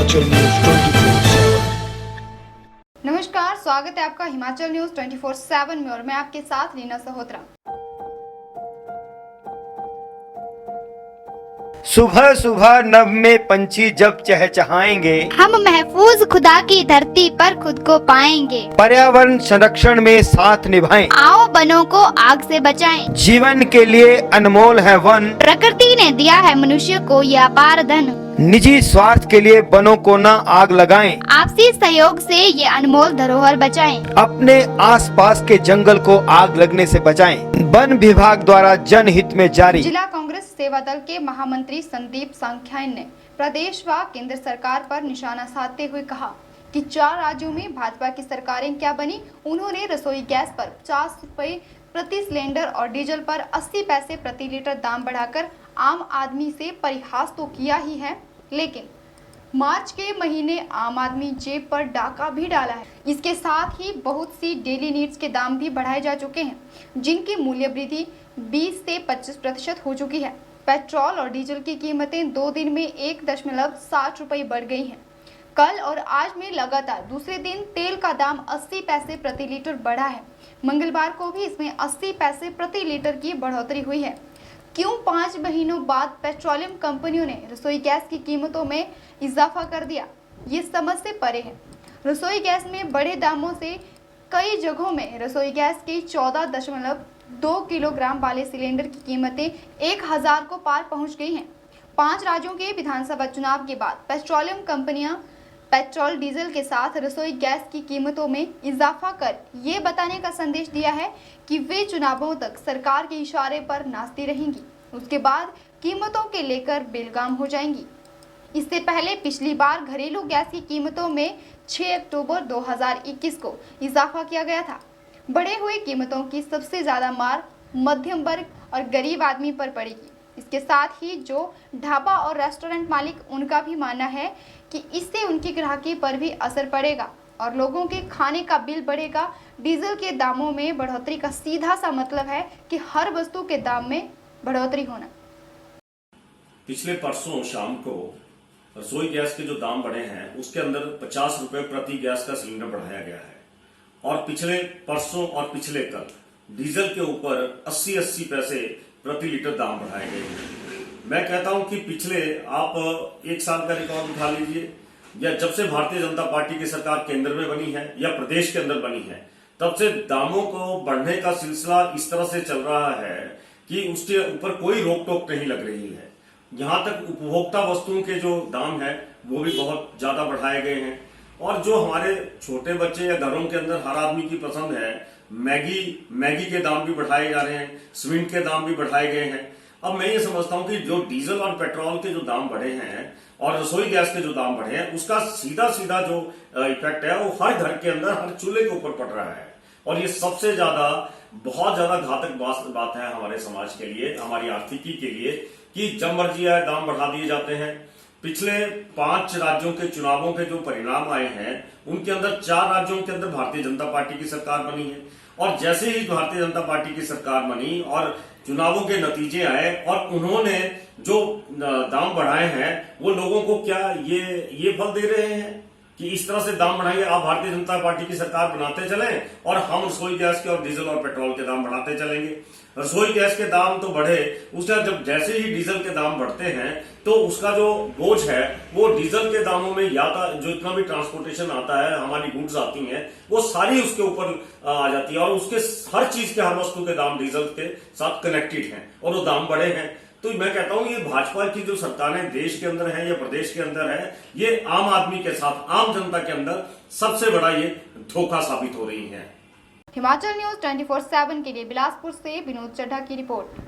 Himachal news 24/7। नमस्कार, स्वागत है आपका हिमाचल न्यूज 24/7 में और मैं आपके साथ रीना सहोत्रा। सुबह सुबह नभ में पंछी जब चहचहाएंगे, हम महफूज खुदा की धरती पर खुद को पाएंगे। पर्यावरण संरक्षण में साथ निभाएं, आओ वनों को आग से बचाएं। जीवन के लिए अनमोल है वन, प्रकृति ने दिया है मनुष्य को यह अपार धन। निजी स्वार्थ के लिए वनों को न आग लगाएं, आपसी सहयोग से ये अनमोल धरोहर बचाएं। अपने आसपास के जंगल को आग लगने से बचाएं। वन विभाग द्वारा जनहित में जारी। जिला कांग्रेस सेवा दल के महामंत्री संदीप सांख्यायन ने प्रदेश व केंद्र सरकार पर निशाना साधते हुए कहा कि 4 राज्यों में भाजपा की सरकारें क्या बनी। उन्होंने रसोई गैस पर 50 रुपए प्रति सिलेंडर और डीजल पर 80 पैसे प्रति लीटर दाम बढ़ाकर आम आदमी से परिहास तो किया ही है, लेकिन मार्च के महीने आम आदमी जेब पर डाका भी डाला है। इसके साथ ही बहुत सी डेली नीड्स के दाम भी बढ़ाए जा चुके हैं, जिनकी मूल्य वृद्धि 20 से 25% हो चुकी है। पेट्रोल और डीजल की कीमतें 2 दिन में 1.60 रुपये बढ़ गई हैं। कल और आज में लगातार दूसरे दिन तेल का दाम 80 पैसे प्रति लीटर बढ़ा है। मंगलवार को भी इसमें 80 पैसे प्रति लीटर की बढ़ोतरी हुई है। क्यों 5 महीनों बाद पेट्रोलियम कंपनियों ने रसोई गैस की कीमतों में इजाफा कर दिया, ये समझ से परे है। रसोई गैस में बड़े दामों से कई जगहों में रसोई गैस की 14.2 किलोग्राम वाले सिलेंडर की कीमतें 1000 को पार पहुंच गई हैं। 5 राज्यों के विधानसभा चुनाव के बाद पेट्रोलियम कंपनियां पेट्रोल डीजल के साथ रसोई गैस की कीमतों में इजाफा कर ये बताने का संदेश दिया है कि वे चुनावों तक सरकार के इशारे पर नाचती रहेंगी, उसके बाद कीमतों के लेकर बेलगाम हो जाएंगी। इससे पहले पिछली बार घरेलू गैस की कीमतों में 6 अक्टूबर 2021 को इजाफा किया गया था। बढ़े हुए कीमतों की सबसे ज़्यादा मार मध्यम वर्ग और गरीब आदमी पर पड़ेगी। इसके साथ ही जो ढाबा और रेस्टोरेंट मालिक, उनका भी मानना है कि इससे उनकी ग्राहकी पर भी असर पड़ेगा और लोगों के खाने का बिल बढ़ेगा। डीजल के दामों में बढ़ोतरी का सीधा सा मतलब है कि हर वस्तु के दाम में बढ़ोतरी होना। पिछले परसों शाम को रसोई गैस के जो दाम बढ़े हैं उसके अंदर 50 रुपए प्रति गैस का सिलेंडर बढ़ाया गया है और पिछले परसों और पिछले कल डीजल के ऊपर 80 पैसे प्रति लीटर दाम बढ़ाए गए हैं। मैं कहता हूं कि पिछले आप 1 साल का रिकॉर्ड उठा लीजिए, या जब से भारतीय जनता पार्टी की सरकार केंद्र में बनी है या प्रदेश के अंदर बनी है, तब से दामों को बढ़ने का सिलसिला इस तरह से चल रहा है कि उसके ऊपर कोई रोक टोक नहीं लग रही है। यहाँ तक उपभोक्ता वस्तुओं के जो दाम है वो भी बहुत ज्यादा बढ़ाए गए हैं और जो हमारे छोटे बच्चे या घरों के अंदर हर आदमी की पसंद है, मैगी के दाम भी बढ़ाए जा रहे हैं, सीमेंट के दाम भी बढ़ाए गए हैं। अब मैं ये समझता हूं कि जो डीजल और पेट्रोल के जो दाम बढ़े हैं और रसोई गैस के जो दाम बढ़े हैं, उसका सीधा सीधा जो इफेक्ट है वो हर घर के अंदर, हर चूल्हे के ऊपर पड़ रहा है और ये सबसे ज्यादा बहुत ज्यादा घातक बात है हमारे समाज के लिए, हमारी आर्थिकी के लिए, कि जब मर्जी आए दाम बढ़ा दिए जाते हैं। पिछले 5 राज्यों के चुनावों के जो परिणाम आए हैं उनके अंदर 4 राज्यों के अंदर भारतीय जनता पार्टी की सरकार बनी है और जैसे ही भारतीय जनता पार्टी की सरकार बनी और चुनावों के नतीजे आए और उन्होंने जो दाम बढ़ाए हैं वो लोगों को क्या ये फल दे रहे हैं कि इस तरह से दाम बढ़ाएंगे, आप भारतीय जनता पार्टी की सरकार बनाते चलें और हम रसोई गैस के और डीजल और पेट्रोल के दाम बढ़ाते चलेंगे। रसोई गैस के दाम तो बढ़े, उसका जब जैसे ही डीजल के दाम बढ़ते हैं तो उसका जो बोझ है वो डीजल के दामों में जो इतना भी ट्रांसपोर्टेशन आता है, हमारी गुड्स आती हैं, वो सारी उसके ऊपर आ जाती है और उसके हर चीज के, हर वस्तु के दाम डीजल के साथ कनेक्टेड हैं और वो दाम बढ़े हैं। तो मैं कहता हूं ये भाजपा की जो सरकारें देश के अंदर है या प्रदेश के अंदर है, ये आम आदमी के साथ, आम जनता के अंदर सबसे बड़ा ये धोखा साबित हो रही है। हिमाचल न्यूज 24/7 के लिए बिलासपुर से विनोद चड्ढा की रिपोर्ट।